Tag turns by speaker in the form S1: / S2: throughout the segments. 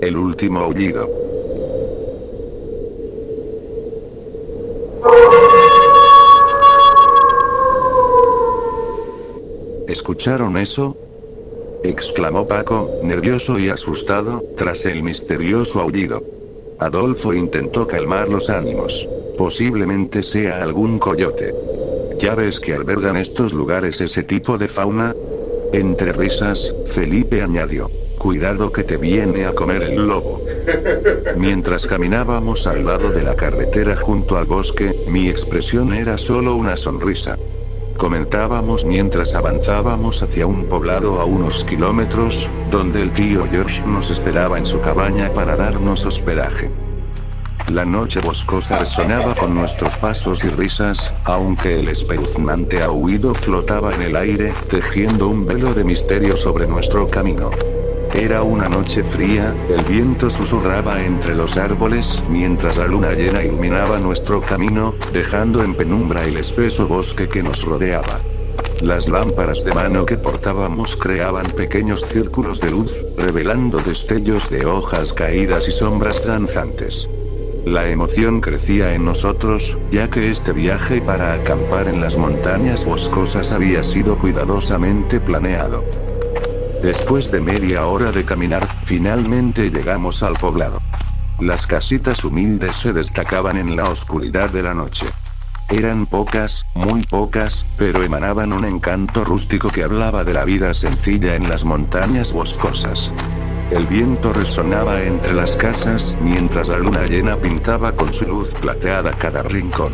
S1: El último aullido. ¿Escucharon eso?, exclamó Paco, nervioso y asustado, tras el misterioso aullido. Adolfo intentó calmar los ánimos. Posiblemente sea algún coyote. ¿Ya ves que albergan estos lugares ese tipo de fauna? Entre risas, Felipe añadió: cuidado que te viene a comer el lobo. Mientras caminábamos al lado de la carretera junto al bosque, mi expresión era solo una sonrisa. Comentábamos mientras avanzábamos hacia un poblado a unos kilómetros, donde el tío George nos esperaba en su cabaña para darnos hospedaje. La noche boscosa resonaba con nuestros pasos y risas, aunque el espeluznante aullido flotaba en el aire, tejiendo un velo de misterio sobre nuestro camino. Era una noche fría, el viento susurraba entre los árboles, mientras la luna llena iluminaba nuestro camino, dejando en penumbra el espeso bosque que nos rodeaba. Las lámparas de mano que portábamos creaban pequeños círculos de luz, revelando destellos de hojas caídas y sombras danzantes. La emoción crecía en nosotros, ya que este viaje para acampar en las montañas boscosas había sido cuidadosamente planeado. Después de media hora de caminar, finalmente llegamos al poblado. Las casitas humildes se destacaban en la oscuridad de la noche. Eran pocas, muy pocas, pero emanaban un encanto rústico que hablaba de la vida sencilla en las montañas boscosas. El viento resonaba entre las casas, mientras la luna llena pintaba con su luz plateada cada rincón.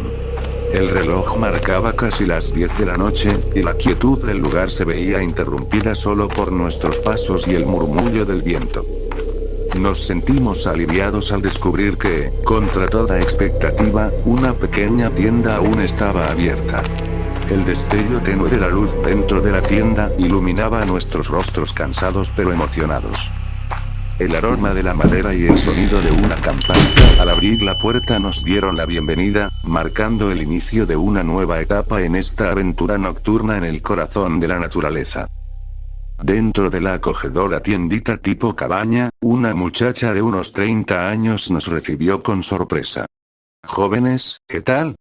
S1: El reloj marcaba casi las 10 de la noche, y la quietud del lugar se veía interrumpida solo por nuestros pasos y el murmullo del viento. Nos sentimos aliviados al descubrir que, contra toda expectativa, una pequeña tienda aún estaba abierta. El destello tenue de la luz dentro de la tienda iluminaba nuestros rostros cansados pero emocionados. El aroma de la madera y el sonido de una campanita al abrir la puerta nos dieron la bienvenida, marcando el inicio de una nueva etapa en esta aventura nocturna en el corazón de la naturaleza. Dentro de la acogedora tiendita tipo cabaña, una muchacha de unos 30 años nos recibió con sorpresa. «Jóvenes, ¿qué tal?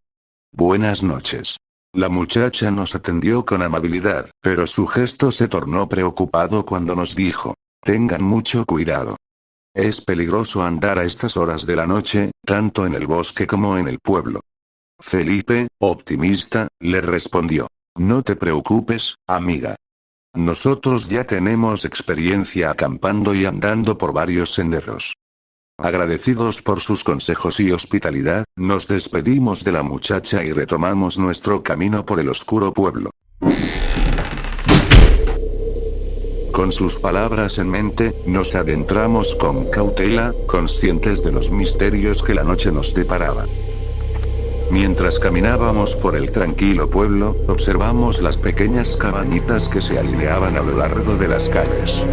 S1: Buenas noches». La muchacha nos atendió con amabilidad, pero su gesto se tornó preocupado cuando nos dijo: «Tengan mucho cuidado. Es peligroso andar a estas horas de la noche, tanto en el bosque como en el pueblo». Felipe, optimista, le respondió: «No te preocupes, amiga. Nosotros ya tenemos experiencia acampando y andando por varios senderos». Agradecidos por sus consejos y hospitalidad, nos despedimos de la muchacha y retomamos nuestro camino por el oscuro pueblo. Con sus palabras en mente, nos adentramos con cautela, conscientes de los misterios que la noche nos deparaba. Mientras caminábamos por el tranquilo pueblo, observamos las pequeñas cabañitas que se alineaban a lo largo de las calles.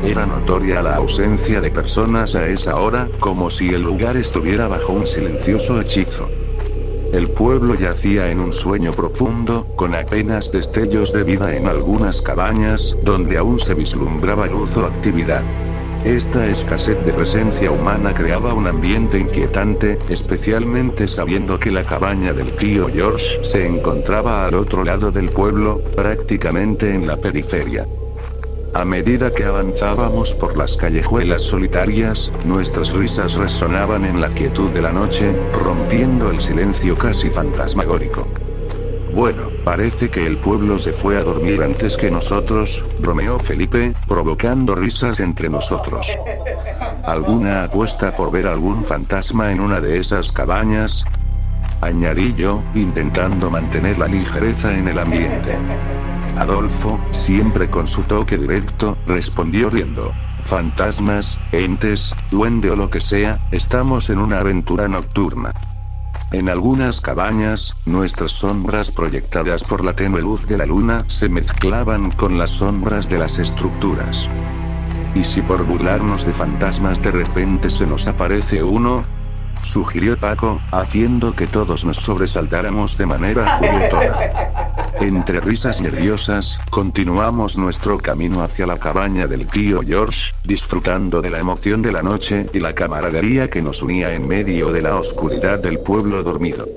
S1: Era notoria la ausencia de personas a esa hora, como si el lugar estuviera bajo un silencioso hechizo. El pueblo yacía en un sueño profundo, con apenas destellos de vida en algunas cabañas, donde aún se vislumbraba luz o actividad. Esta escasez de presencia humana creaba un ambiente inquietante, especialmente sabiendo que la cabaña del tío George se encontraba al otro lado del pueblo, prácticamente en la periferia. A medida que avanzábamos por las callejuelas solitarias, nuestras risas resonaban en la quietud de la noche, rompiendo el silencio casi fantasmagórico. «Bueno, parece que el pueblo se fue a dormir antes que nosotros», bromeó Felipe, provocando risas entre nosotros. «¿Alguna apuesta por ver algún fantasma en una de esas cabañas?», añadí yo, intentando mantener la ligereza en el ambiente. Adolfo, siempre con su toque directo, respondió riendo: «Fantasmas, entes, duende o lo que sea, estamos en una aventura nocturna. En algunas cabañas, nuestras sombras proyectadas por la tenue luz de la luna se mezclaban con las sombras de las estructuras. ¿Y si por burlarnos de fantasmas de repente se nos aparece uno?», sugirió Paco, haciendo que todos nos sobresaltáramos de manera juguetona. Entre risas nerviosas, continuamos nuestro camino hacia la cabaña del tío George, disfrutando de la emoción de la noche y la camaradería que nos unía en medio de la oscuridad del pueblo dormido.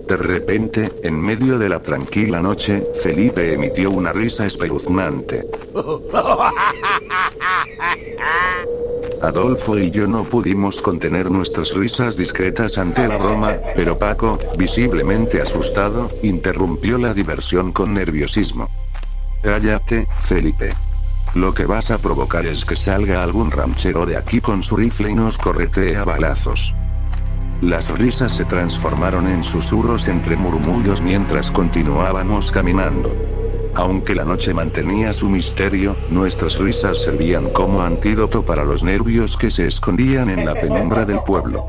S1: De repente, en medio de la tranquila noche, Felipe emitió una risa espeluznante. Adolfo y yo no pudimos contener nuestras risas discretas ante la broma, pero Paco, visiblemente asustado, interrumpió la diversión con nerviosismo. Cállate, Felipe. Lo que vas a provocar es que salga algún ranchero de aquí con su rifle y nos corretee a balazos. Las risas se transformaron en susurros entre murmullos mientras continuábamos caminando. Aunque la noche mantenía su misterio, nuestras risas servían como antídoto para los nervios que se escondían en la penumbra del pueblo.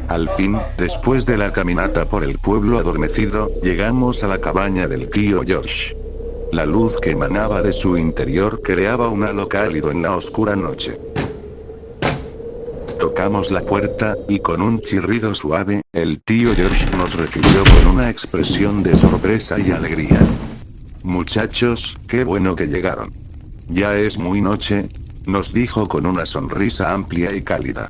S1: Al fin, después de la caminata por el pueblo adormecido, llegamos a la cabaña del tío George. La luz que emanaba de su interior creaba un halo cálido en la oscura noche. Tocamos la puerta, y con un chirrido suave, el tío George nos recibió con una expresión de sorpresa y alegría. Muchachos, qué bueno que llegaron. Ya es muy noche, nos dijo con una sonrisa amplia y cálida.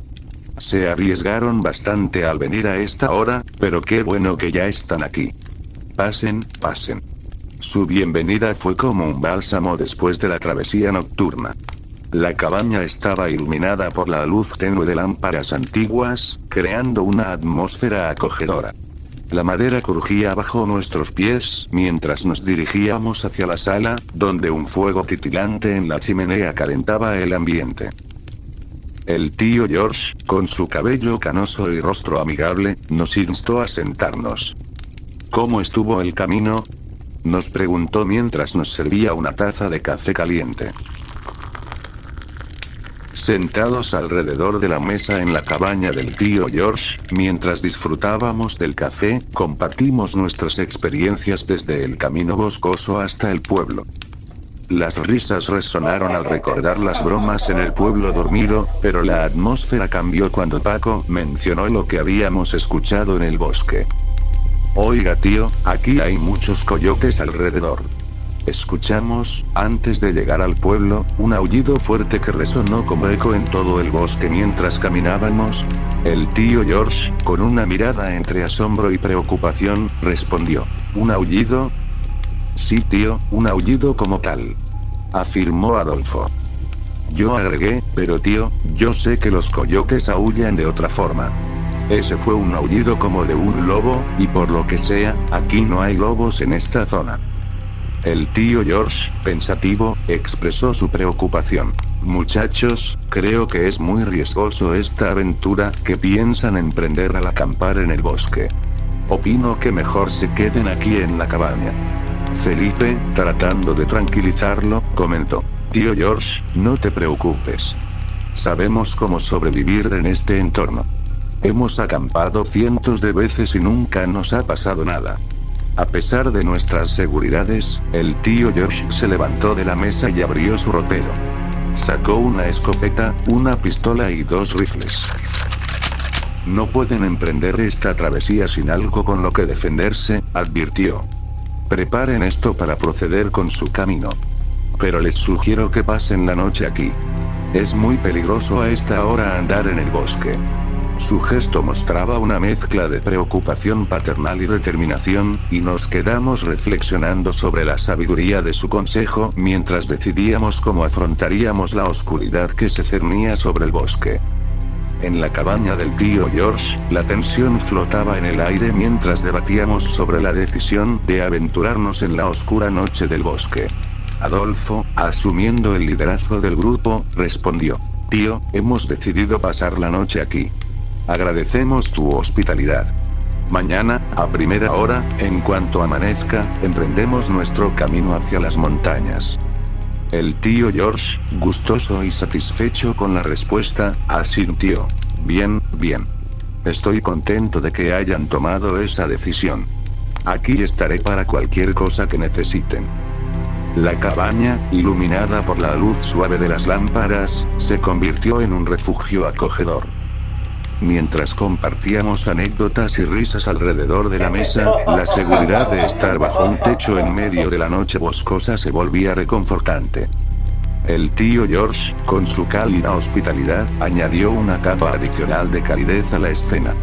S1: Se arriesgaron bastante al venir a esta hora, pero qué bueno que ya están aquí. Pasen, pasen. Su bienvenida fue como un bálsamo después de la travesía nocturna. La cabaña estaba iluminada por la luz tenue de lámparas antiguas, creando una atmósfera acogedora. La madera crujía bajo nuestros pies mientras nos dirigíamos hacia la sala, donde un fuego titilante en la chimenea calentaba el ambiente. El tío George, con su cabello canoso y rostro amigable, nos instó a sentarnos. ¿Cómo estuvo el camino?, nos preguntó mientras nos servía una taza de café caliente. Sentados alrededor de la mesa en la cabaña del tío George, mientras disfrutábamos del café, compartimos nuestras experiencias desde el camino boscoso hasta el pueblo. Las risas resonaron al recordar las bromas en el pueblo dormido, pero la atmósfera cambió cuando Paco mencionó lo que habíamos escuchado en el bosque. Oiga tío, aquí hay muchos coyotes alrededor. Escuchamos, antes de llegar al pueblo, un aullido fuerte que resonó como eco en todo el bosque mientras caminábamos. El tío George, con una mirada entre asombro y preocupación, respondió: ¿un aullido? Sí tío, un aullido como tal, afirmó Adolfo. Yo agregué, pero tío, yo sé que los coyotes aúllan de otra forma. Ese fue un aullido como de un lobo, y por lo que sea, aquí no hay lobos en esta zona. El tío George, pensativo, expresó su preocupación. Muchachos, creo que es muy riesgoso esta aventura que piensan emprender al acampar en el bosque. Opino que mejor se queden aquí en la cabaña. Felipe, tratando de tranquilizarlo, comentó: Tío George, no te preocupes. Sabemos cómo sobrevivir en este entorno. Hemos acampado cientos de veces y nunca nos ha pasado nada. A pesar de nuestras seguridades, el tío George se levantó de la mesa y abrió su ropero. Sacó una escopeta, una pistola y 2 rifles. No pueden emprender esta travesía sin algo con lo que defenderse, advirtió. Preparen esto para proceder con su camino. Pero les sugiero que pasen la noche aquí. Es muy peligroso a esta hora andar en el bosque. Su gesto mostraba una mezcla de preocupación paternal y determinación, y nos quedamos reflexionando sobre la sabiduría de su consejo mientras decidíamos cómo afrontaríamos la oscuridad que se cernía sobre el bosque. En la cabaña del tío George, la tensión flotaba en el aire mientras debatíamos sobre la decisión de aventurarnos en la oscura noche del bosque. Adolfo, asumiendo el liderazgo del grupo, respondió: Tío, hemos decidido pasar la noche aquí. Agradecemos tu hospitalidad. Mañana, a primera hora, en cuanto amanezca, emprendemos nuestro camino hacia las montañas. El tío George, gustoso y satisfecho con la respuesta, asintió. Bien, bien. Estoy contento de que hayan tomado esa decisión. Aquí estaré para cualquier cosa que necesiten. La cabaña, iluminada por la luz suave de las lámparas, se convirtió en un refugio acogedor. mientras compartíamos anécdotas y risas alrededor de la mesa, la seguridad de estar bajo un techo en medio de la noche boscosa se volvía reconfortante. El tío George, con su cálida hospitalidad, añadió una capa adicional de calidez a la escena.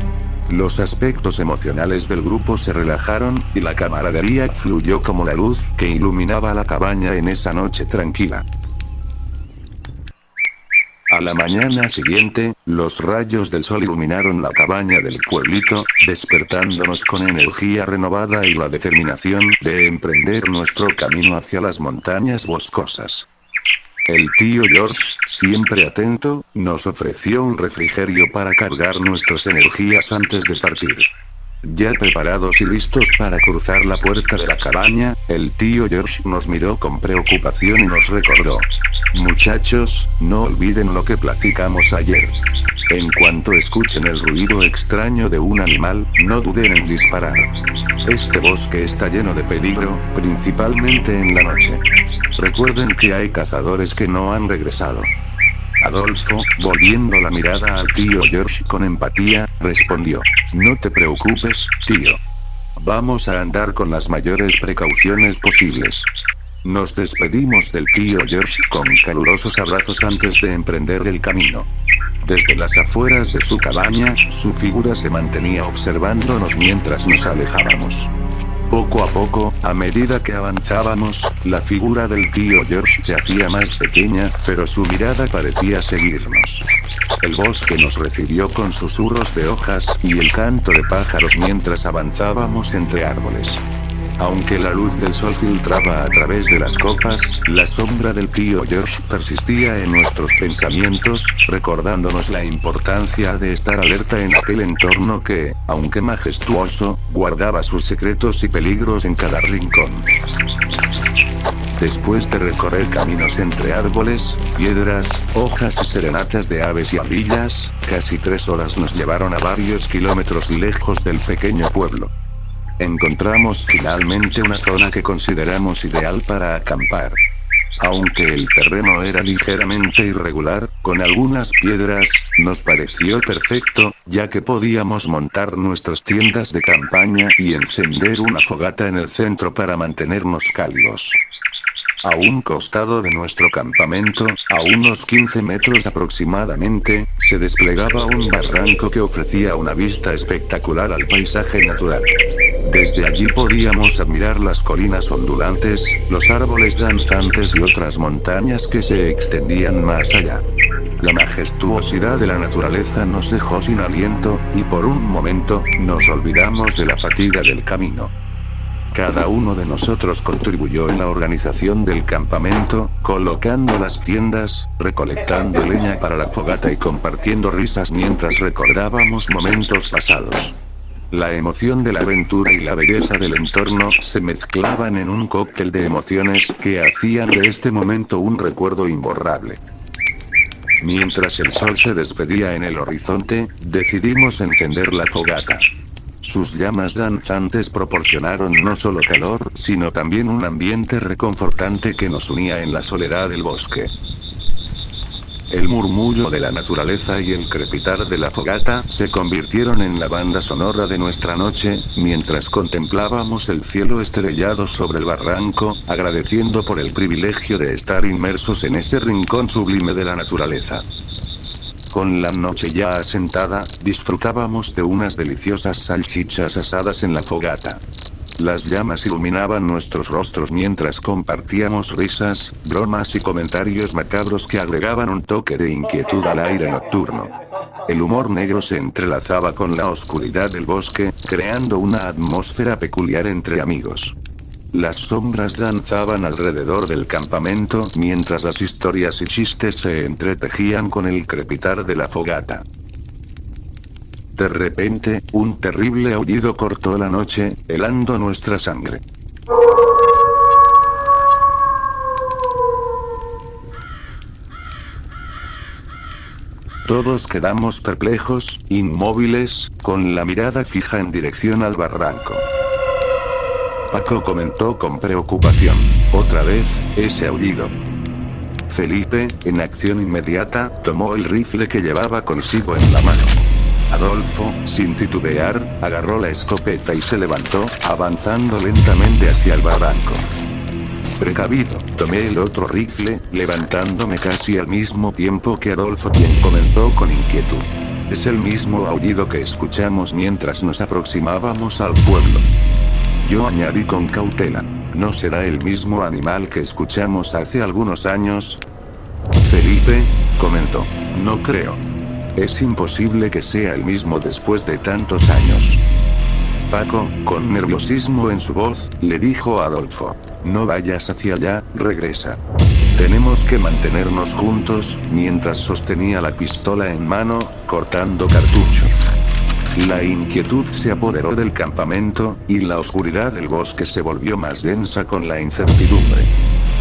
S1: Los aspectos emocionales del grupo se relajaron, y la camaradería fluyó como la luz que iluminaba la cabaña en esa noche tranquila. A la mañana siguiente, los rayos del sol iluminaron la cabaña del pueblito, despertándonos con energía renovada y la determinación de emprender nuestro camino hacia las montañas boscosas. El tío George, siempre atento, nos ofreció un refrigerio para cargar nuestras energías antes de partir. Ya preparados y listos para cruzar la puerta de la cabaña, el tío George nos miró con preocupación y nos recordó: muchachos, no olviden lo que platicamos ayer. En cuanto escuchen el ruido extraño de un animal, no duden en disparar. Este bosque está lleno de peligro, principalmente en la noche. Recuerden que hay cazadores que no han regresado. Adolfo, volviendo la mirada al tío George con empatía, respondió: no te preocupes, tío. Vamos a andar con las mayores precauciones posibles. Nos despedimos del tío George con calurosos abrazos antes de emprender el camino. Desde las afueras de su cabaña, su figura se mantenía observándonos mientras nos alejábamos. Poco a poco, a medida que avanzábamos, la figura del tío George se hacía más pequeña, pero su mirada parecía seguirnos. El bosque nos recibió con susurros de hojas y el canto de pájaros mientras avanzábamos entre árboles. Aunque la luz del sol filtraba a través de las copas, la sombra del tío George persistía en nuestros pensamientos, recordándonos la importancia de estar alerta en aquel entorno que, aunque majestuoso, guardaba sus secretos y peligros en cada rincón. Después de recorrer caminos entre árboles, piedras, hojas y serenatas de aves y ardillas, casi 3 horas nos llevaron a varios kilómetros lejos del pequeño pueblo. Encontramos finalmente una zona que consideramos ideal para acampar. Aunque el terreno era ligeramente irregular, con algunas piedras, nos pareció perfecto, ya que podíamos montar nuestras tiendas de campaña y encender una fogata en el centro para mantenernos cálidos. A un costado de nuestro campamento, a unos 15 metros aproximadamente, se desplegaba un barranco que ofrecía una vista espectacular al paisaje natural. Desde allí podíamos admirar las colinas ondulantes, los árboles danzantes y otras montañas que se extendían más allá. La majestuosidad de la naturaleza nos dejó sin aliento, y por un momento, nos olvidamos de la fatiga del camino. Cada uno de nosotros contribuyó en la organización del campamento, colocando las tiendas, recolectando leña para la fogata y compartiendo risas mientras recordábamos momentos pasados. La emoción de la aventura y la belleza del entorno se mezclaban en un cóctel de emociones que hacían de este momento un recuerdo imborrable. Mientras el sol se despedía en el horizonte, decidimos encender la fogata. Sus llamas danzantes proporcionaron no solo calor, sino también un ambiente reconfortante que nos unía en la soledad del bosque. El murmullo de la naturaleza y el crepitar de la fogata se convirtieron en la banda sonora de nuestra noche, mientras contemplábamos el cielo estrellado sobre el barranco, agradeciendo por el privilegio de estar inmersos en ese rincón sublime de la naturaleza. Con la noche ya asentada, disfrutábamos de unas deliciosas salchichas asadas en la fogata. Las llamas iluminaban nuestros rostros mientras compartíamos risas, bromas y comentarios macabros que agregaban un toque de inquietud al aire nocturno. El humor negro se entrelazaba con la oscuridad del bosque, creando una atmósfera peculiar entre amigos. Las sombras danzaban alrededor del campamento mientras las historias y chistes se entretejían con el crepitar de la fogata. De repente, un terrible aullido cortó la noche, helando nuestra sangre. Todos quedamos perplejos, inmóviles, con la mirada fija en dirección al barranco. Paco comentó con preocupación: otra vez, ese aullido. Felipe, en acción inmediata, tomó el rifle que llevaba consigo en la mano. Adolfo, sin titubear, agarró la escopeta y se levantó, avanzando lentamente hacia el barranco. Precavido, tomé el otro rifle, levantándome casi al mismo tiempo que Adolfo, quien comentó con inquietud: es el mismo aullido que escuchamos mientras nos aproximábamos al pueblo. Yo añadí con cautela: ¿no será el mismo animal que escuchamos hace algunos años? Felipe comentó: no creo. Es imposible que sea el mismo después de tantos años. Paco, con nerviosismo en su voz, le dijo a Adolfo: no vayas hacia allá, regresa. Tenemos que mantenernos juntos, mientras sostenía la pistola en mano, cortando cartucho. La inquietud se apoderó del campamento, y la oscuridad del bosque se volvió más densa con la incertidumbre.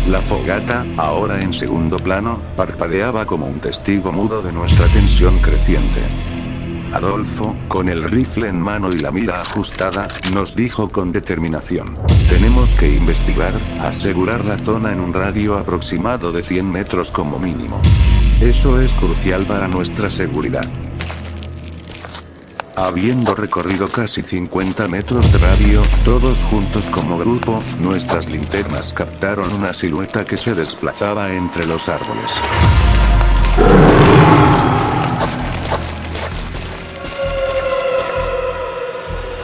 S1: La fogata, ahora en segundo plano, parpadeaba como un testigo mudo de nuestra tensión creciente. Adolfo, con el rifle en mano y la mira ajustada, nos dijo con determinación: tenemos que investigar, asegurar la zona en un radio aproximado de 100 metros como mínimo. Eso es crucial para nuestra seguridad. Habiendo recorrido casi 50 metros de radio, todos juntos como grupo, nuestras linternas captaron una silueta que se desplazaba entre los árboles.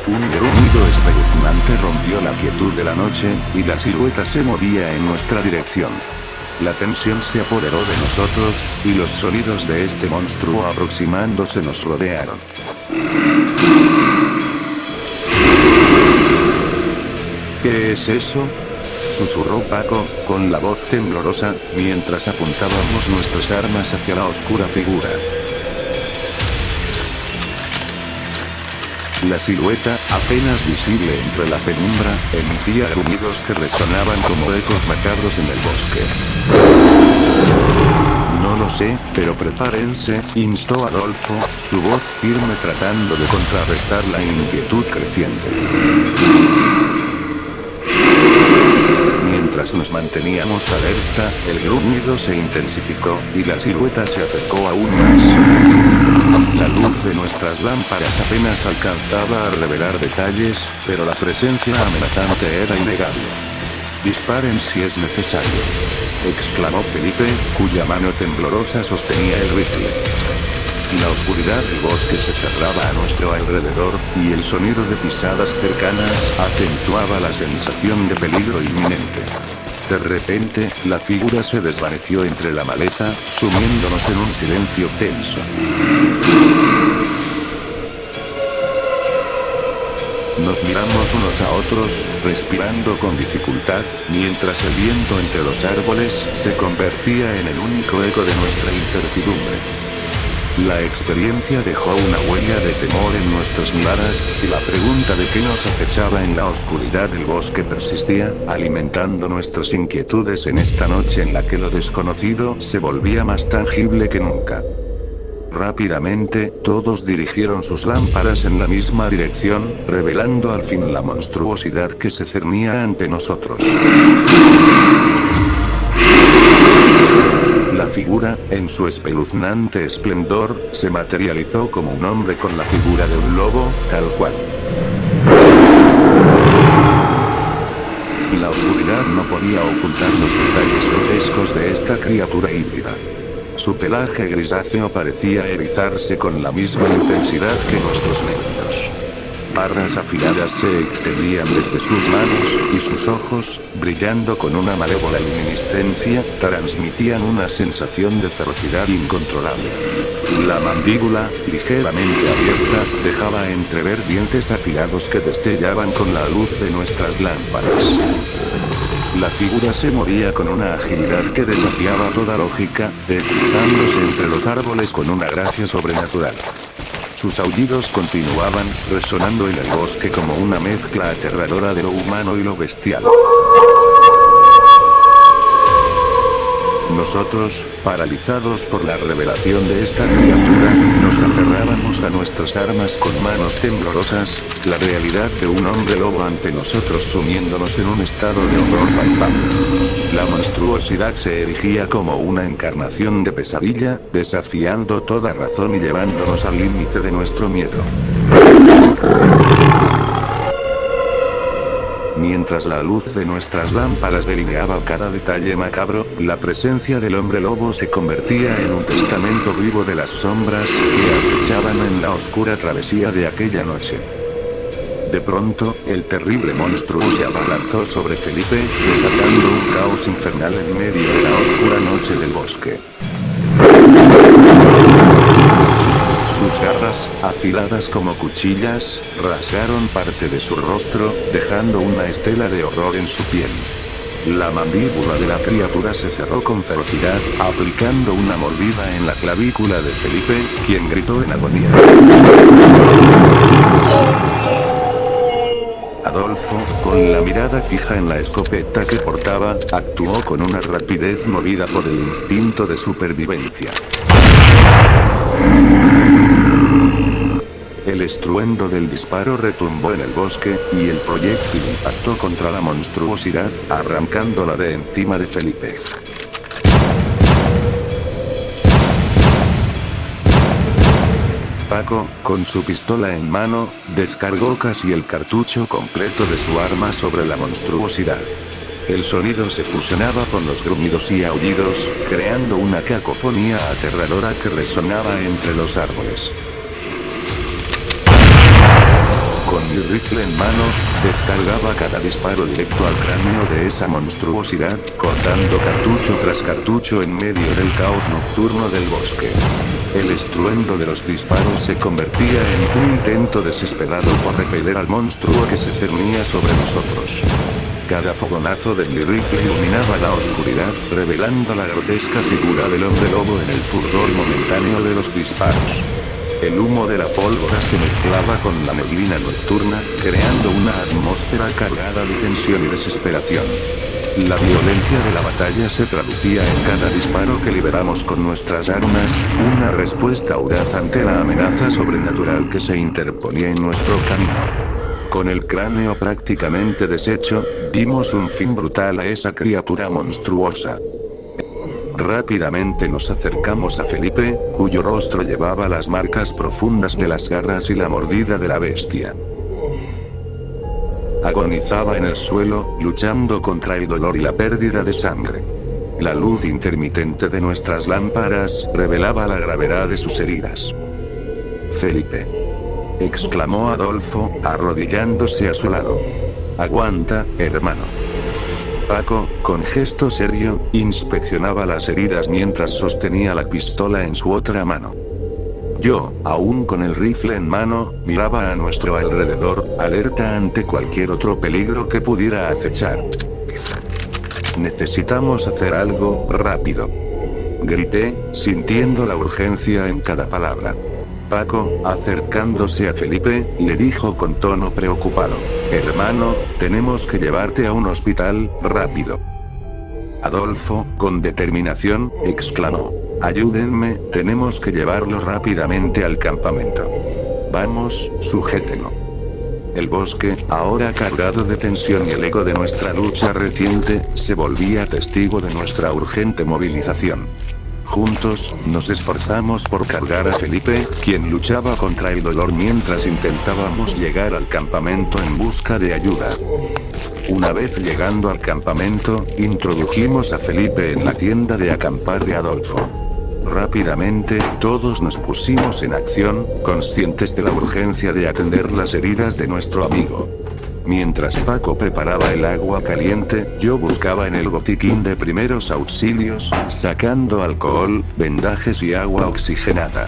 S1: Un gruñido espeluznante rompió la quietud de la noche, y la silueta se movía en nuestra dirección. La tensión se apoderó de nosotros, y los sonidos de este monstruo aproximándose nos rodearon. ¿Qué es eso?, susurró Paco, con la voz temblorosa, mientras apuntábamos nuestras armas hacia la oscura figura. La silueta, apenas visible entre la penumbra, emitía gruñidos que resonaban como ecos macabros en el bosque. No lo sé, pero prepárense, instó Adolfo, su voz firme tratando de contrarrestar la inquietud creciente. Mientras nos manteníamos alerta, el gruñido se intensificó, y la silueta se acercó aún más. La luz de nuestras lámparas apenas alcanzaba a revelar detalles, pero la presencia amenazante era innegable. Disparen si es necesario, exclamó Felipe, cuya mano temblorosa sostenía el rifle. La oscuridad del bosque se cerraba a nuestro alrededor, y el sonido de pisadas cercanas acentuaba la sensación de peligro inminente. De repente, la figura se desvaneció entre la maleza, sumiéndonos en un silencio tenso. Nos miramos unos a otros, respirando con dificultad, mientras el viento entre los árboles se convertía en el único eco de nuestra incertidumbre. La experiencia dejó una huella de temor en nuestras miradas, y la pregunta de qué nos acechaba en la oscuridad del bosque persistía, alimentando nuestras inquietudes en esta noche en la que lo desconocido se volvía más tangible que nunca. Rápidamente, todos dirigieron sus lámparas en la misma dirección, revelando al fin la monstruosidad que se cernía ante nosotros. La figura, en su espeluznante esplendor, se materializó como un hombre con la figura de un lobo, tal cual. La oscuridad no podía ocultar los detalles grotescos de esta criatura híbrida. Su pelaje grisáceo parecía erizarse con la misma intensidad que nuestros nervios. Barras afiladas se extendían desde sus manos, y sus ojos, brillando con una malévola luminiscencia, transmitían una sensación de ferocidad incontrolable. La mandíbula, ligeramente abierta, dejaba entrever dientes afilados que destellaban con la luz de nuestras lámparas. La figura se movía con una agilidad que desafiaba toda lógica, deslizándose entre los árboles con una gracia sobrenatural. Sus aullidos continuaban, resonando en el bosque como una mezcla aterradora de lo humano y lo bestial. Nosotros, paralizados por la revelación de esta criatura, nos aferrábamos a nuestras armas con manos temblorosas, la realidad de un hombre lobo ante nosotros sumiéndonos en un estado de horror palpable. La monstruosidad se erigía como una encarnación de pesadilla, desafiando toda razón y llevándonos al límite de nuestro miedo. Mientras la luz de nuestras lámparas delineaba cada detalle macabro, la presencia del hombre lobo se convertía en un testamento vivo de las sombras que acechaban en la oscura travesía de aquella noche. De pronto, el terrible monstruo se abalanzó sobre Felipe, desatando un caos infernal en medio de la oscura noche del bosque. Sus garras, afiladas como cuchillas, rasgaron parte de su rostro, dejando una estela de horror en su piel. La mandíbula de la criatura se cerró con ferocidad, aplicando una mordida en la clavícula de Felipe, quien gritó en agonía. Adolfo, con la mirada fija en la escopeta que portaba, actuó con una rapidez movida por el instinto de supervivencia. El estruendo del disparo retumbó en el bosque, y el proyectil impactó contra la monstruosidad, arrancándola de encima de Felipe. Paco, con su pistola en mano, descargó casi el cartucho completo de su arma sobre la monstruosidad. El sonido se fusionaba con los gruñidos y aullidos, creando una cacofonía aterradora que resonaba entre los árboles. Con mi rifle en mano, descargaba cada disparo directo al cráneo de esa monstruosidad, cortando cartucho tras cartucho en medio del caos nocturno del bosque. El estruendo de los disparos se convertía en un intento desesperado por repeler al monstruo que se cernía sobre nosotros. Cada fogonazo de mi rifle iluminaba la oscuridad, revelando la grotesca figura del hombre lobo en el furor momentáneo de los disparos. El humo de la pólvora se mezclaba con la neblina nocturna, creando una atmósfera cargada de tensión y desesperación. La violencia de la batalla se traducía en cada disparo que liberamos con nuestras armas, una respuesta audaz ante la amenaza sobrenatural que se interponía en nuestro camino. Con el cráneo prácticamente deshecho, dimos un fin brutal a esa criatura monstruosa. Rápidamente nos acercamos a Felipe, cuyo rostro llevaba las marcas profundas de las garras y la mordida de la bestia. Agonizaba en el suelo, luchando contra el dolor y la pérdida de sangre. La luz intermitente de nuestras lámparas revelaba la gravedad de sus heridas. «Felipe», exclamó Adolfo, arrodillándose a su lado. «Aguanta, hermano». Paco, con gesto serio, inspeccionaba las heridas mientras sostenía la pistola en su otra mano. Yo, aún con el rifle en mano, miraba a nuestro alrededor, alerta ante cualquier otro peligro que pudiera acechar. «Necesitamos hacer algo, rápido», grité, sintiendo la urgencia en cada palabra. Paco, acercándose a Felipe, le dijo con tono preocupado: «Hermano, tenemos que llevarte a un hospital, rápido». Adolfo, con determinación, exclamó: «Ayúdenme, tenemos que llevarlo rápidamente al campamento». «Vamos, sujétenlo». El bosque, ahora cargado de tensión y el eco de nuestra lucha reciente, se volvía testigo de nuestra urgente movilización. Juntos, nos esforzamos por cargar a Felipe, quien luchaba contra el dolor mientras intentábamos llegar al campamento en busca de ayuda. Una vez llegando al campamento, introdujimos a Felipe en la tienda de acampar de Adolfo. Rápidamente, todos nos pusimos en acción, conscientes de la urgencia de atender las heridas de nuestro amigo. Mientras Paco preparaba el agua caliente, yo buscaba en el botiquín de primeros auxilios, sacando alcohol, vendajes y agua oxigenada.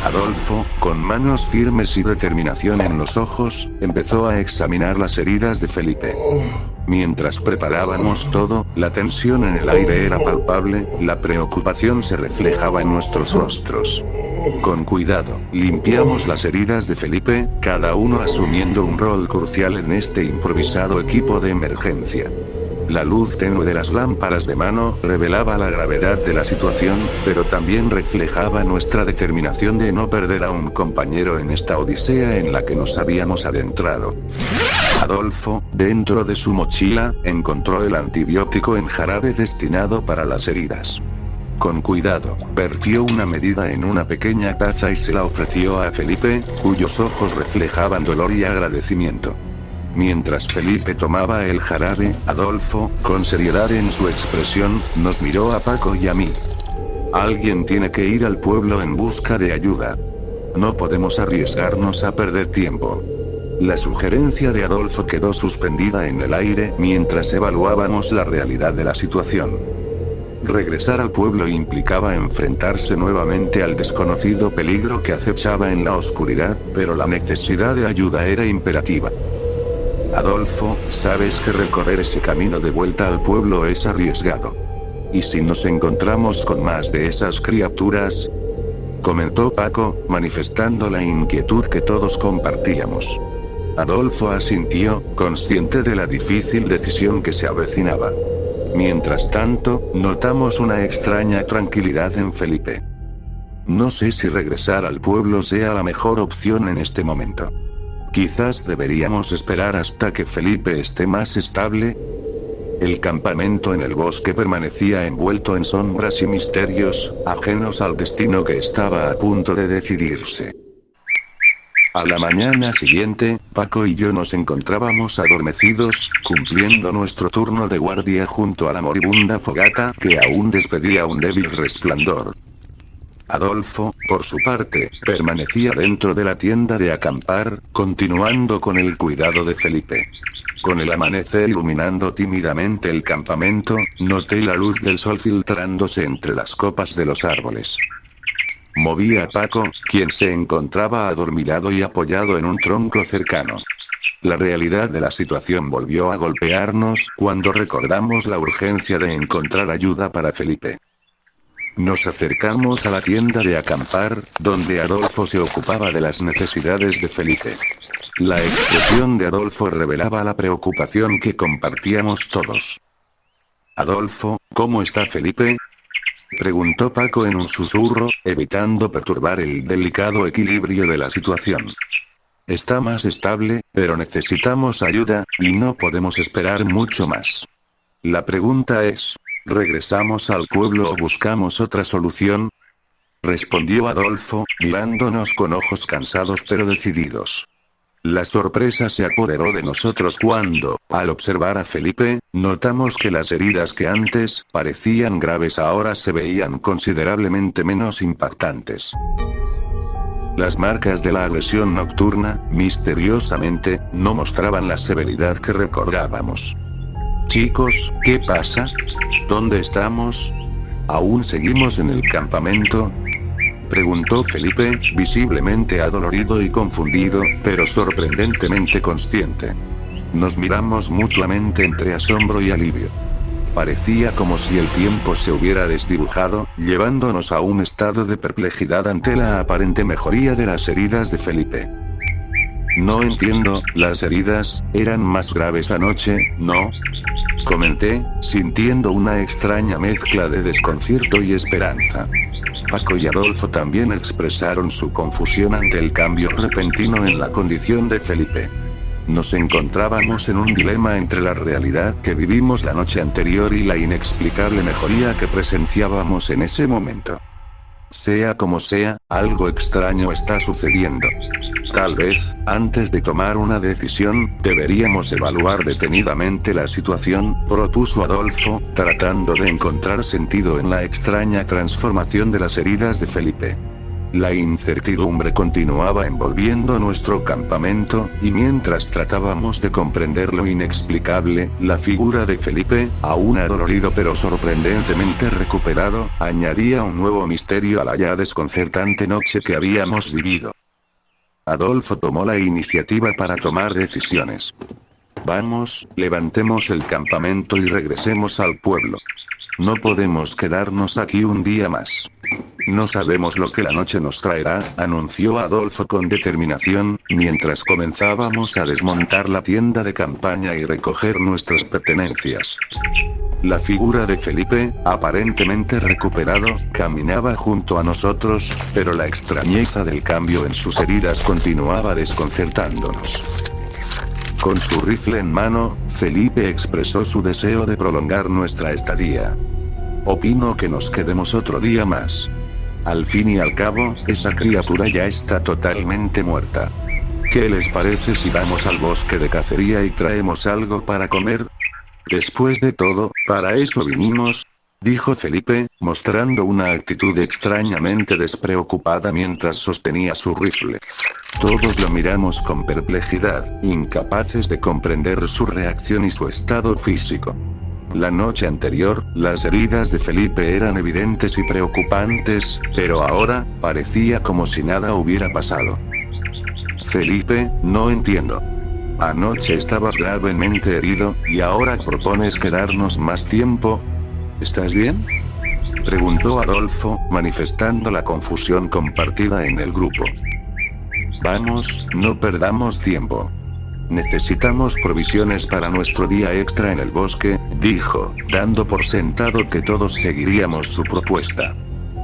S1: Adolfo, con manos firmes y determinación en los ojos, empezó a examinar las heridas de Felipe. Mientras preparábamos todo, la tensión en el aire era palpable, la preocupación se reflejaba en nuestros rostros. Con cuidado, limpiamos las heridas de Felipe, cada uno asumiendo un rol crucial en este improvisado equipo de emergencia. La luz tenue de las lámparas de mano revelaba la gravedad de la situación, pero también reflejaba nuestra determinación de no perder a un compañero en esta odisea en la que nos habíamos adentrado. Adolfo, dentro de su mochila, encontró el antibiótico en jarabe destinado para las heridas. Con cuidado, vertió una medida en una pequeña taza y se la ofreció a Felipe, cuyos ojos reflejaban dolor y agradecimiento. Mientras Felipe tomaba el jarabe, Adolfo, con seriedad en su expresión, nos miró a Paco y a mí. Alguien tiene que ir al pueblo en busca de ayuda. No podemos arriesgarnos a perder tiempo. La sugerencia de Adolfo quedó suspendida en el aire mientras evaluábamos la realidad de la situación. Regresar al pueblo implicaba enfrentarse nuevamente al desconocido peligro que acechaba en la oscuridad, pero la necesidad de ayuda era imperativa. Adolfo, sabes que recorrer ese camino de vuelta al pueblo es arriesgado. ¿Y si nos encontramos con más de esas criaturas?, comentó Paco, manifestando la inquietud que todos compartíamos. Adolfo asintió, consciente de la difícil decisión que se avecinaba. Mientras tanto, notamos una extraña tranquilidad en Felipe. No sé si regresar al pueblo sea la mejor opción en este momento. Quizás deberíamos esperar hasta que Felipe esté más estable. El campamento en el bosque permanecía envuelto en sombras y misterios, ajenos al destino que estaba a punto de decidirse. A la mañana siguiente, Paco y yo nos encontrábamos adormecidos, cumpliendo nuestro turno de guardia junto a la moribunda fogata que aún despedía un débil resplandor. Adolfo, por su parte, permanecía dentro de la tienda de acampar, continuando con el cuidado de Felipe. Con el amanecer iluminando tímidamente el campamento, noté la luz del sol filtrándose entre las copas de los árboles. Moví a Paco, quien se encontraba adormilado y apoyado en un tronco cercano. La realidad de la situación volvió a golpearnos cuando recordamos la urgencia de encontrar ayuda para Felipe. Nos acercamos a la tienda de acampar, donde Adolfo se ocupaba de las necesidades de Felipe. La expresión de Adolfo revelaba la preocupación que compartíamos todos. Adolfo, ¿cómo está Felipe?, preguntó Paco en un susurro, evitando perturbar el delicado equilibrio de la situación. Está más estable, pero necesitamos ayuda, y no podemos esperar mucho más. La pregunta es, ¿regresamos al pueblo o buscamos otra solución?, respondió Adolfo, mirándonos con ojos cansados pero decididos. La sorpresa se apoderó de nosotros cuando, al observar a Felipe, notamos que las heridas que antes parecían graves ahora se veían considerablemente menos impactantes. Las marcas de la agresión nocturna, misteriosamente, no mostraban la severidad que recordábamos. Chicos, ¿qué pasa? ¿Dónde estamos? ¿Aún seguimos en el campamento?, preguntó Felipe, visiblemente adolorido y confundido, pero sorprendentemente consciente. Nos miramos mutuamente entre asombro y alivio. Parecía como si el tiempo se hubiera desdibujado, llevándonos a un estado de perplejidad ante la aparente mejoría de las heridas de Felipe. No entiendo, las heridas eran más graves anoche, ¿no?, comenté, sintiendo una extraña mezcla de desconcierto y esperanza. Paco y Adolfo también expresaron su confusión ante el cambio repentino en la condición de Felipe. Nos encontrábamos en un dilema entre la realidad que vivimos la noche anterior y la inexplicable mejoría que presenciábamos en ese momento. Sea como sea, algo extraño está sucediendo. Tal vez, antes de tomar una decisión, deberíamos evaluar detenidamente la situación, propuso Adolfo, tratando de encontrar sentido en la extraña transformación de las heridas de Felipe. La incertidumbre continuaba envolviendo nuestro campamento, y mientras tratábamos de comprender lo inexplicable, la figura de Felipe, aún adolorido pero sorprendentemente recuperado, añadía un nuevo misterio a la ya desconcertante noche que habíamos vivido. Adolfo tomó la iniciativa para tomar decisiones. Vamos, levantemos el campamento y regresemos al pueblo. No podemos quedarnos aquí un día más. No sabemos lo que la noche nos traerá, anunció Adolfo con determinación, mientras comenzábamos a desmontar la tienda de campaña y recoger nuestras pertenencias. La figura de Felipe, aparentemente recuperado, caminaba junto a nosotros, pero la extrañeza del cambio en sus heridas continuaba desconcertándonos. Con su rifle en mano, Felipe expresó su deseo de prolongar nuestra estadía. Opino que nos quedemos otro día más. Al fin y al cabo, esa criatura ya está totalmente muerta. ¿Qué les parece si vamos al bosque de cacería y traemos algo para comer? Después de todo, para eso vinimos, dijo Felipe, mostrando una actitud extrañamente despreocupada mientras sostenía su rifle. Todos lo miramos con perplejidad, incapaces de comprender su reacción y su estado físico. La noche anterior, las heridas de Felipe eran evidentes y preocupantes, pero ahora, parecía como si nada hubiera pasado. Felipe, no entiendo. Anoche estabas gravemente herido, y ahora propones quedarnos más tiempo. ¿Estás bien?, preguntó Adolfo, manifestando la confusión compartida en el grupo. Vamos, no perdamos tiempo. Necesitamos provisiones para nuestro día extra en el bosque, dijo, dando por sentado que todos seguiríamos su propuesta.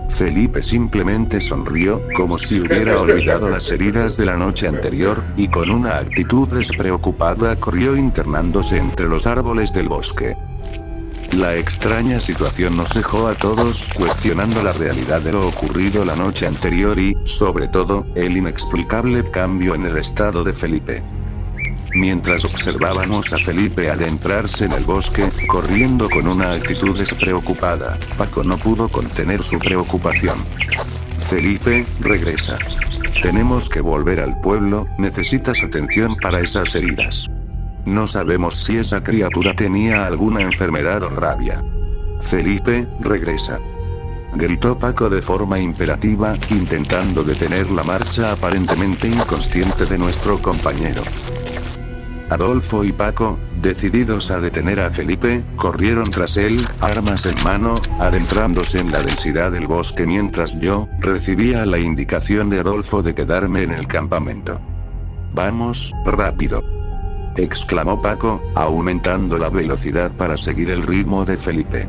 S1: Felipe simplemente sonrió, como si hubiera olvidado las heridas de la noche anterior, y con una actitud despreocupada corrió internándose entre los árboles del bosque. La extraña situación nos dejó a todos cuestionando la realidad de lo ocurrido la noche anterior y, sobre todo, el inexplicable cambio en el estado de Felipe. Mientras observábamos a Felipe adentrarse en el bosque, corriendo con una actitud despreocupada, Paco no pudo contener su preocupación. Felipe, regresa. Tenemos que volver al pueblo, necesitas atención para esas heridas. No sabemos si esa criatura tenía alguna enfermedad o rabia. Felipe, regresa. Gritó Paco de forma imperativa, intentando detener la marcha aparentemente inconsciente de nuestro compañero. Adolfo y Paco, decididos a detener a Felipe, corrieron tras él, armas en mano, adentrándose en la densidad del bosque mientras yo, recibía la indicación de Adolfo de quedarme en el campamento. Vamos, rápido, exclamó Paco, aumentando la velocidad para seguir el ritmo de Felipe.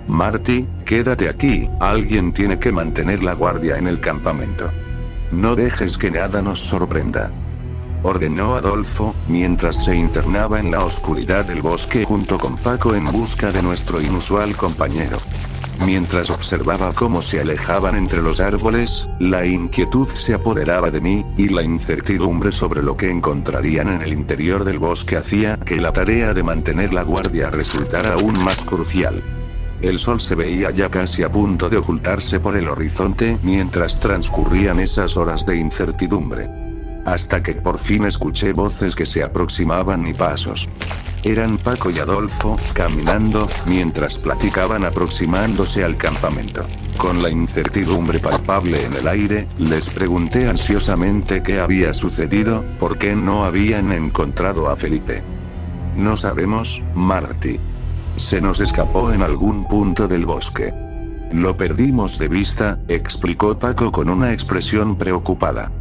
S1: Marty, quédate aquí, alguien tiene que mantener la guardia en el campamento. No dejes que nada nos sorprenda, ordenó Adolfo, mientras se internaba en la oscuridad del bosque junto con Paco en busca de nuestro inusual compañero. Mientras observaba cómo se alejaban entre los árboles, la inquietud se apoderaba de mí, y la incertidumbre sobre lo que encontrarían en el interior del bosque hacía que la tarea de mantener la guardia resultara aún más crucial. El sol se veía ya casi a punto de ocultarse por el horizonte mientras transcurrían esas horas de incertidumbre. Hasta que por fin escuché voces que se aproximaban y pasos. Eran Paco y Adolfo, caminando, mientras platicaban aproximándose al campamento. Con la incertidumbre palpable en el aire, les pregunté ansiosamente qué había sucedido, por qué no habían encontrado a Felipe. No sabemos, Marty. Se nos escapó en algún punto del bosque. Lo perdimos de vista, explicó Paco con una expresión preocupada.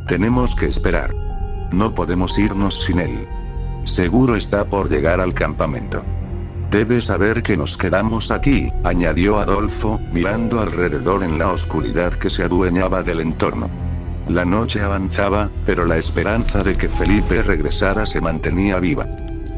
S1: Tenemos que esperar. No podemos irnos sin él. Seguro está por llegar al campamento. Debes saber que nos quedamos aquí, añadió Adolfo, mirando alrededor en la oscuridad que se adueñaba del entorno. La noche avanzaba, pero la esperanza de que Felipe regresara se mantenía viva.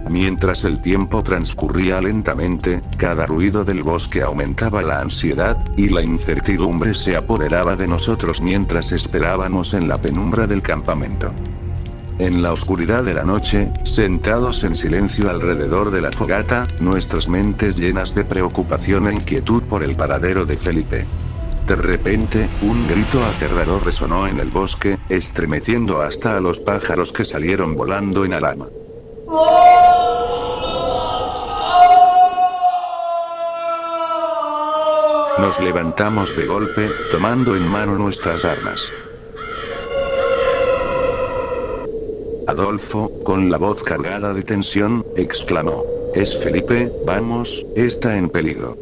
S1: Mientras el tiempo transcurría lentamente, cada ruido del bosque aumentaba la ansiedad, y la incertidumbre se apoderaba de nosotros mientras esperábamos en la penumbra del campamento. En la oscuridad de la noche, sentados en silencio alrededor de la fogata, nuestras mentes llenas de preocupación e inquietud por el paradero de Felipe. De repente, un grito aterrador resonó en el bosque, estremeciendo hasta a los pájaros que salieron volando en alama. Nos levantamos de golpe, tomando en mano nuestras armas. Adolfo, con la voz cargada de tensión, exclamó: «Es Felipe, vamos, está en peligro».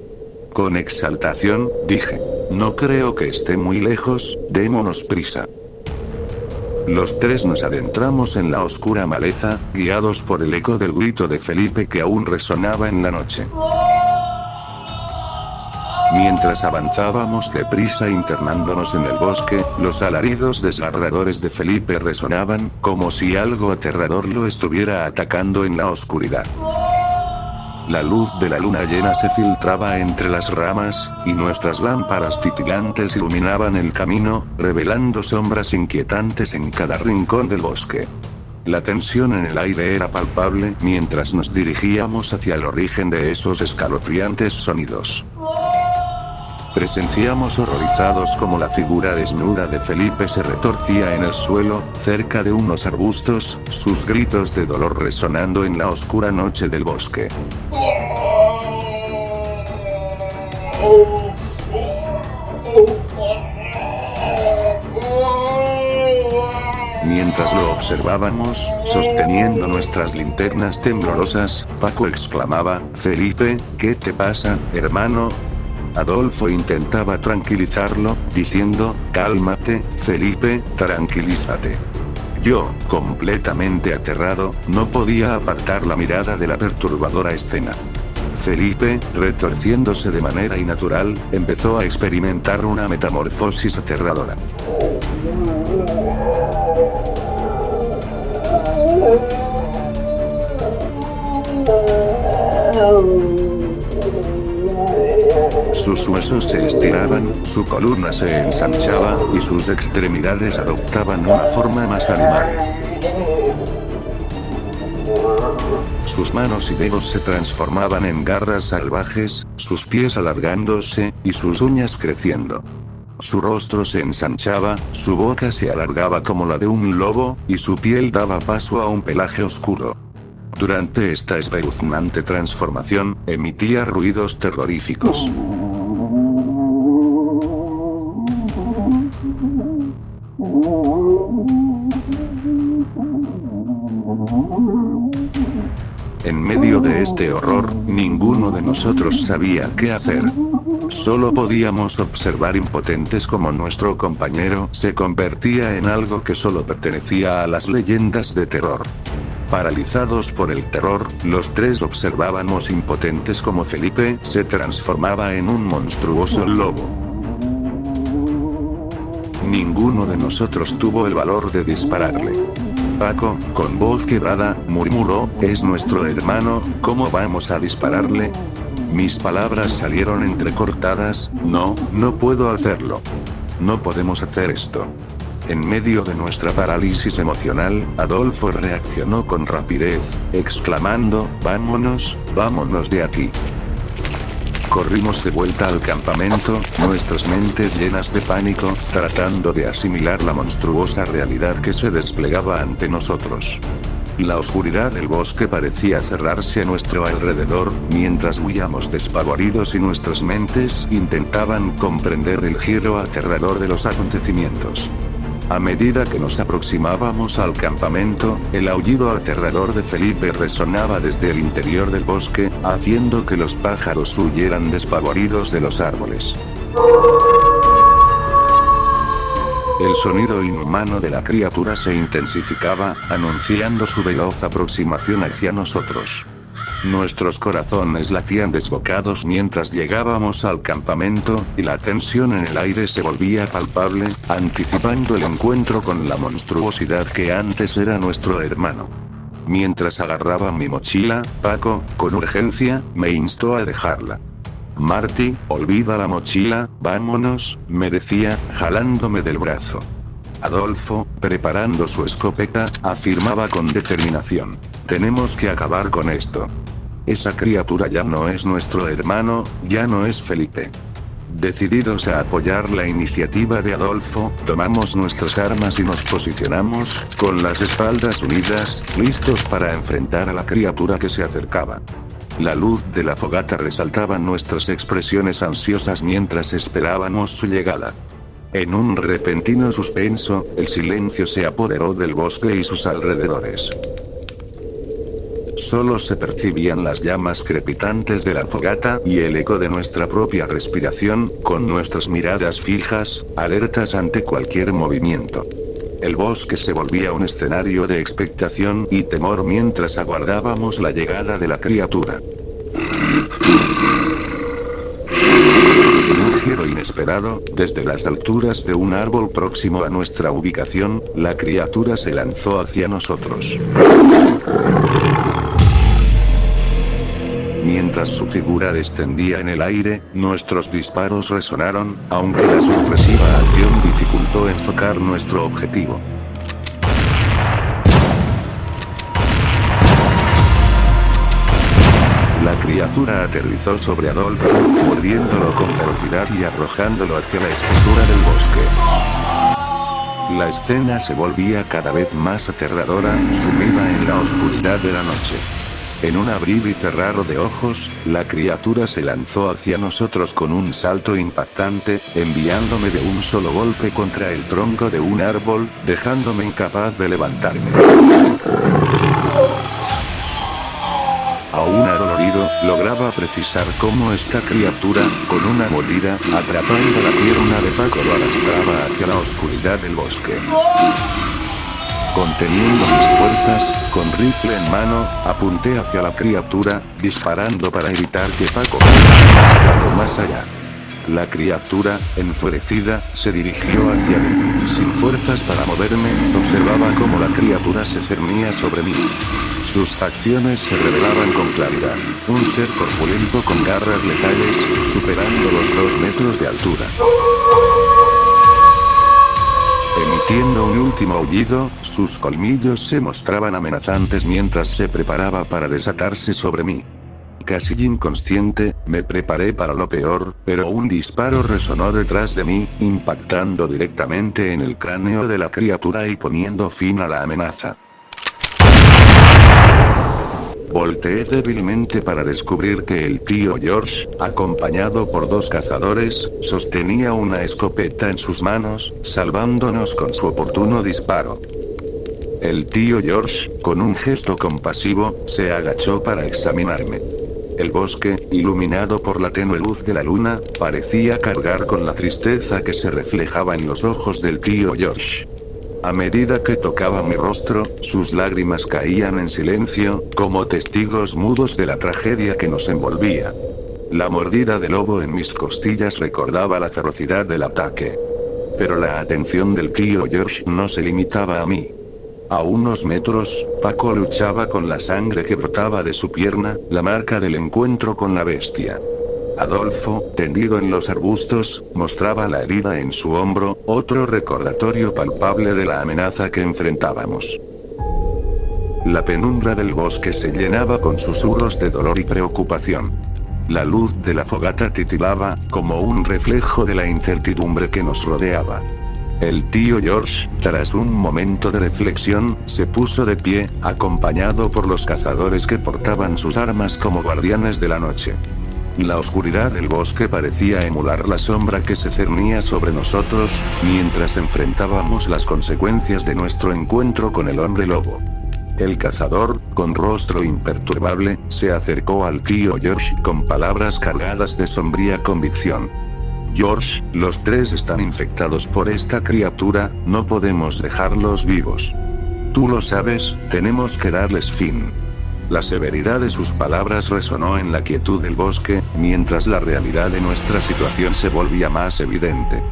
S1: Con exaltación, dije: «No creo que esté muy lejos, démonos prisa». Los tres nos adentramos en la oscura maleza, guiados por el eco del grito de Felipe que aún resonaba en la noche. Mientras avanzábamos deprisa internándonos en el bosque, los alaridos desgarradores de Felipe resonaban, como si algo aterrador lo estuviera atacando en la oscuridad. La luz de la luna llena se filtraba entre las ramas, y nuestras lámparas titilantes iluminaban el camino, revelando sombras inquietantes en cada rincón del bosque. La tensión en el aire era palpable mientras nos dirigíamos hacia el origen de esos escalofriantes sonidos. Presenciamos horrorizados como la figura desnuda de Felipe se retorcía en el suelo, cerca de unos arbustos, sus gritos de dolor resonando en la oscura noche del bosque. Mientras lo observábamos, sosteniendo nuestras linternas temblorosas, Paco exclamaba: «Felipe, ¿qué te pasa, hermano?». Adolfo intentaba tranquilizarlo, diciendo: «Cálmate, Felipe, tranquilízate». Yo, completamente aterrado, no podía apartar la mirada de la perturbadora escena. Felipe, retorciéndose de manera innatural, empezó a experimentar una metamorfosis aterradora. Sus huesos se estiraban, su columna se ensanchaba, y sus extremidades adoptaban una forma más animal. Sus manos y dedos se transformaban en garras salvajes, sus pies alargándose, y sus uñas creciendo. Su rostro se ensanchaba, su boca se alargaba como la de un lobo, y su piel daba paso a un pelaje oscuro. Durante esta espeluznante transformación, emitía ruidos terroríficos. En medio de este horror, ninguno de nosotros sabía qué hacer. Solo podíamos observar impotentes como nuestro compañero se convertía en algo que solo pertenecía a las leyendas de terror. Paralizados por el terror, los tres observábamos impotentes como Felipe se transformaba en un monstruoso lobo. Ninguno de nosotros tuvo el valor de dispararle. Paco, con voz quebrada, murmuró: «Es nuestro hermano, ¿cómo vamos a dispararle?». Mis palabras salieron entrecortadas: «No, no puedo hacerlo. No podemos hacer esto». En medio de nuestra parálisis emocional, Adolfo reaccionó con rapidez, exclamando: «Vámonos, vámonos de aquí». Corrimos de vuelta al campamento, nuestras mentes llenas de pánico, tratando de asimilar la monstruosa realidad que se desplegaba ante nosotros. La oscuridad del bosque parecía cerrarse a nuestro alrededor, mientras huíamos despavoridos y nuestras mentes intentaban comprender el giro aterrador de los acontecimientos. A medida que nos aproximábamos al campamento, el aullido aterrador de Felipe resonaba desde el interior del bosque, haciendo que los pájaros huyeran despavoridos de los árboles. El sonido inhumano de la criatura se intensificaba, anunciando su veloz aproximación hacia nosotros. Nuestros corazones latían desbocados mientras llegábamos al campamento, y la tensión en el aire se volvía palpable, anticipando el encuentro con la monstruosidad que antes era nuestro hermano. Mientras agarraba mi mochila, Paco, con urgencia, me instó a dejarla. «Marty, olvida la mochila, vámonos», me decía, jalándome del brazo. Adolfo, preparando su escopeta, afirmaba con determinación: «Tenemos que acabar con esto. Esa criatura ya no es nuestro hermano, ya no es Felipe». Decididos a apoyar la iniciativa de Adolfo, tomamos nuestras armas y nos posicionamos, con las espaldas unidas, listos para enfrentar a la criatura que se acercaba. La luz de la fogata resaltaba nuestras expresiones ansiosas mientras esperábamos su llegada. En un repentino suspenso, el silencio se apoderó del bosque y sus alrededores. Solo se percibían las llamas crepitantes de la fogata y el eco de nuestra propia respiración, con nuestras miradas fijas, alertas ante cualquier movimiento. El bosque se volvía un escenario de expectación y temor mientras aguardábamos la llegada de la criatura. inesperado, desde las alturas de un árbol próximo a nuestra ubicación, la criatura se lanzó hacia nosotros. Mientras su figura descendía en el aire, nuestros disparos resonaron, aunque la sorpresiva acción dificultó enfocar nuestro objetivo. La criatura aterrizó sobre Adolfo, mordiéndolo con ferocidad y arrojándolo hacia la espesura del bosque. La escena se volvía cada vez más aterradora, sumida en la oscuridad de la noche. En un abrir y cerrar de ojos, la criatura se lanzó hacia nosotros con un salto impactante, enviándome de un solo golpe contra el tronco de un árbol, dejándome incapaz de levantarme. Aún adolorido, lograba precisar cómo esta criatura, con una mordida, atrapando la pierna de Paco, lo arrastraba hacia la oscuridad del bosque. Conteniendo mis fuerzas, con rifle en mano, apunté hacia la criatura, disparando para evitar que Paco fuera arrastrado más allá. La criatura, enfurecida, se dirigió hacia mí. Sin fuerzas para moverme, observaba cómo la criatura se cernía sobre mí. Sus facciones se revelaban con claridad. Un ser corpulento con garras letales, superando los 2 metros de altura. Emitiendo un último aullido, sus colmillos se mostraban amenazantes mientras se preparaba para desatarse sobre mí. Casi inconsciente, me preparé para lo peor, pero un disparo resonó detrás de mí, impactando directamente en el cráneo de la criatura y poniendo fin a la amenaza. Volteé débilmente para descubrir que el tío George, acompañado por 2 cazadores, sostenía una escopeta en sus manos, salvándonos con su oportuno disparo. El tío George, con un gesto compasivo, se agachó para examinarme. El bosque, iluminado por la tenue luz de la luna, parecía cargar con la tristeza que se reflejaba en los ojos del tío George. A medida que tocaba mi rostro, sus lágrimas caían en silencio, como testigos mudos de la tragedia que nos envolvía. La mordida de lobo en mis costillas recordaba la ferocidad del ataque. Pero la atención del tío George no se limitaba a mí. A unos metros, Paco luchaba con la sangre que brotaba de su pierna, la marca del encuentro con la bestia. Adolfo, tendido en los arbustos, mostraba la herida en su hombro, otro recordatorio palpable de la amenaza que enfrentábamos. La penumbra del bosque se llenaba con susurros de dolor y preocupación. La luz de la fogata titilaba, como un reflejo de la incertidumbre que nos rodeaba. El tío George, tras un momento de reflexión, se puso de pie, acompañado por los cazadores que portaban sus armas como guardianes de la noche. La oscuridad del bosque parecía emular la sombra que se cernía sobre nosotros, mientras enfrentábamos las consecuencias de nuestro encuentro con el hombre lobo. El cazador, con rostro imperturbable, se acercó al tío George con palabras cargadas de sombría convicción. George, los 3 están infectados por esta criatura, no podemos dejarlos vivos. Tú lo sabes, tenemos que darles fin. La severidad de sus palabras resonó en la quietud del bosque, mientras la realidad de nuestra situación se volvía más evidente.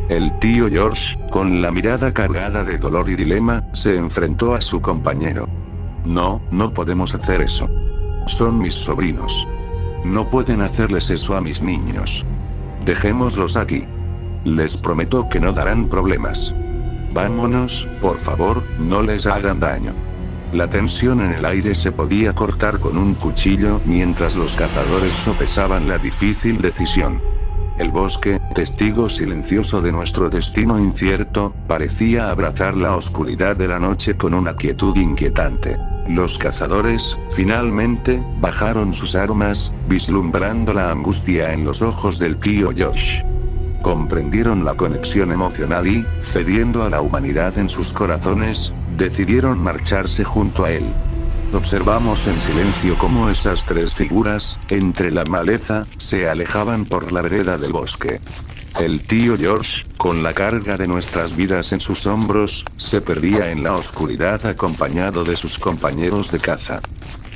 S1: El tío George, con la mirada cargada de dolor y dilema, se enfrentó a su compañero. No podemos hacer eso. Son mis sobrinos. No pueden hacerles eso a mis niños. Dejémoslos aquí. Les prometo que no darán problemas. Vámonos, por favor, no les hagan daño. La tensión en el aire se podía cortar con un cuchillo mientras los cazadores sopesaban la difícil decisión. El bosque, testigo silencioso de nuestro destino incierto, parecía abrazar la oscuridad de la noche con una quietud inquietante. Los cazadores, finalmente, bajaron sus armas, vislumbrando la angustia en los ojos del tío George. Comprendieron la conexión emocional y, cediendo a la humanidad en sus corazones, decidieron marcharse junto a él. Observamos en silencio cómo esas 3 figuras, entre la maleza, se alejaban por la vereda del bosque. El tío George, con la carga de nuestras vidas en sus hombros, se perdía en la oscuridad acompañado de sus compañeros de caza.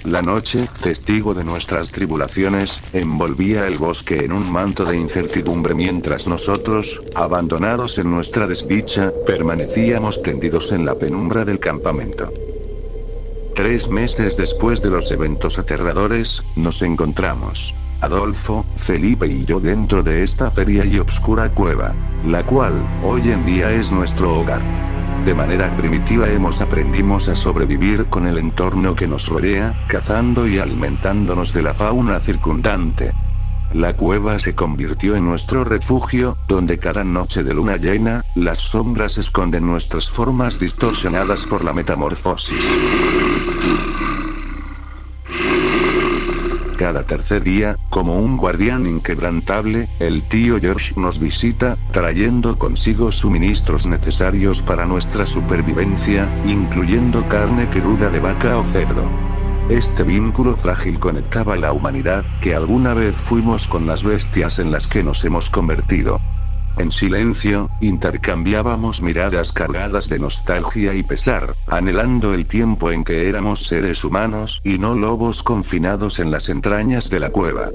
S1: La noche, testigo de nuestras tribulaciones, envolvía el bosque en un manto de incertidumbre mientras nosotros, abandonados en nuestra desdicha, permanecíamos tendidos en la penumbra del campamento. 3 meses después de los eventos aterradores, nos encontramos, Adolfo, Felipe y yo dentro de esta fría y obscura cueva, la cual, hoy en día es nuestro hogar. De manera primitiva aprendimos a sobrevivir con el entorno que nos rodea, cazando y alimentándonos de la fauna circundante. La cueva se convirtió en nuestro refugio, donde cada noche de luna llena, las sombras esconden nuestras formas distorsionadas por la metamorfosis. Cada tercer día, como un guardián inquebrantable, el tío George nos visita, trayendo consigo suministros necesarios para nuestra supervivencia, incluyendo carne cruda de vaca o cerdo. Este vínculo frágil conectaba a la humanidad, que alguna vez fuimos con las bestias en las que nos hemos convertido. En silencio, intercambiábamos miradas cargadas de nostalgia y pesar, anhelando el tiempo en que éramos seres humanos y no lobos confinados en las entrañas de la cueva.